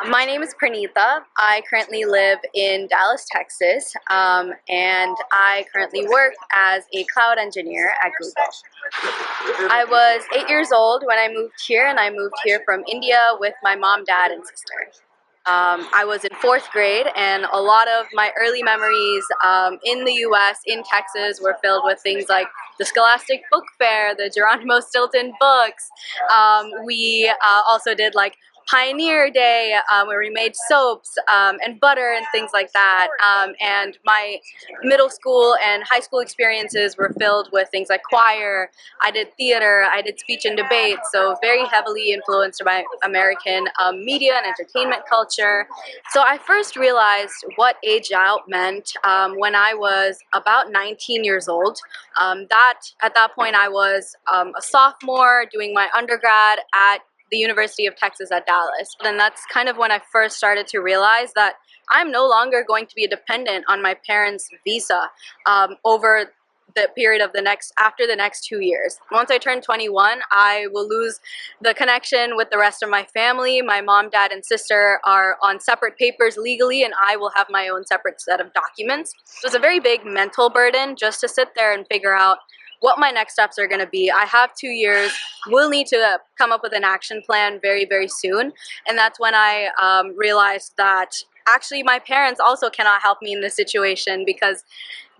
My name is Praneetha. I currently live in Dallas, Texas, and I currently work as a cloud engineer at Google. I was 8 years old when I moved here, and I moved here from India with my mom, dad, and sister. I was in 4th grade, and a lot of my early memories in the US, in Texas, were filled with things like the Scholastic Book Fair, the Geronimo Stilton books. We also did like Pioneer Day, where we made soaps and butter and things like that. And my middle school and high school experiences were filled with things like choir. I did theater, I did speech and debate, so very heavily influenced by American media and entertainment culture. So I first realized what age out meant when I was about 19 years old. At that point I was a sophomore doing my undergrad at the University of Texas at Dallas. And that's kind of when I first started to realize that I'm no longer going to be dependent on my parents' visa over the period of after the next 2 years. Once I turn 21, I will lose the connection with the rest of my family. My mom, dad, and sister are on separate papers legally, and I will have my own separate set of documents. So it's a very big mental burden just to sit there and figure out what my next steps are going to be. I have 2 years. We'll need to come up with an action plan very, very soon. And that's when I realized that actually my parents also cannot help me in this situation because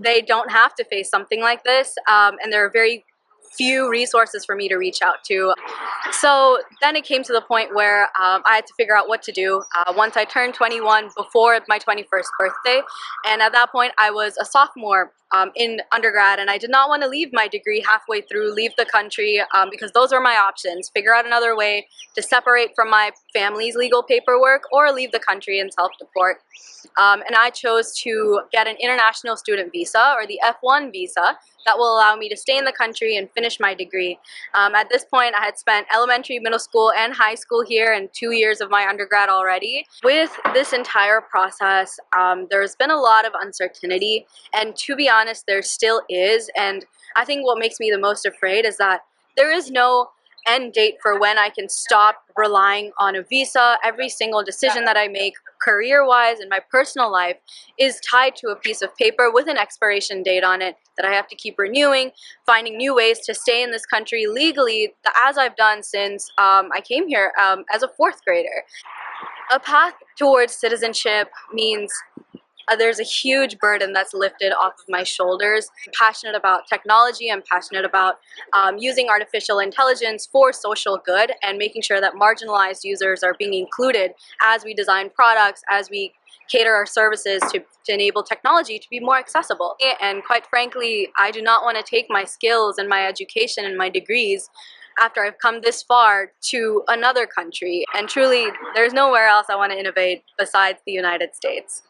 they don't have to face something like this. And there are very few resources for me to reach out to. So then it came to the point where I had to figure out what to do once I turned 21 before my 21st birthday. And at that point I was a sophomore in undergrad, and I did not want to leave my degree halfway through, leave the country, because those were my options. Figure out another way to separate from my family's legal paperwork or leave the country and self-deport. And I chose to get an international student visa, or the F1 visa, that will allow me to stay in the country and finish my degree. At this point, I had spent elementary, middle school, and high school here and 2 years of my undergrad already. With this entire process, there's been a lot of uncertainty, and to be honest, there still is. And I think what makes me the most afraid is that there is no end date for when I can stop relying on a visa. Every single decision that I make career-wise in my personal life is tied to a piece of paper with an expiration date on it that I have to keep renewing, finding new ways to stay in this country legally, as I've done since I came here as a 4th grader. A path towards citizenship means there's a huge burden that's lifted off of my shoulders. I'm passionate about technology. I'm passionate about using artificial intelligence for social good and making sure that marginalized users are being included as we design products, as we cater our services to enable technology to be more accessible. And quite frankly, I do not want to take my skills and my education and my degrees after I've come this far to another country. And truly, there's nowhere else I want to innovate besides the United States.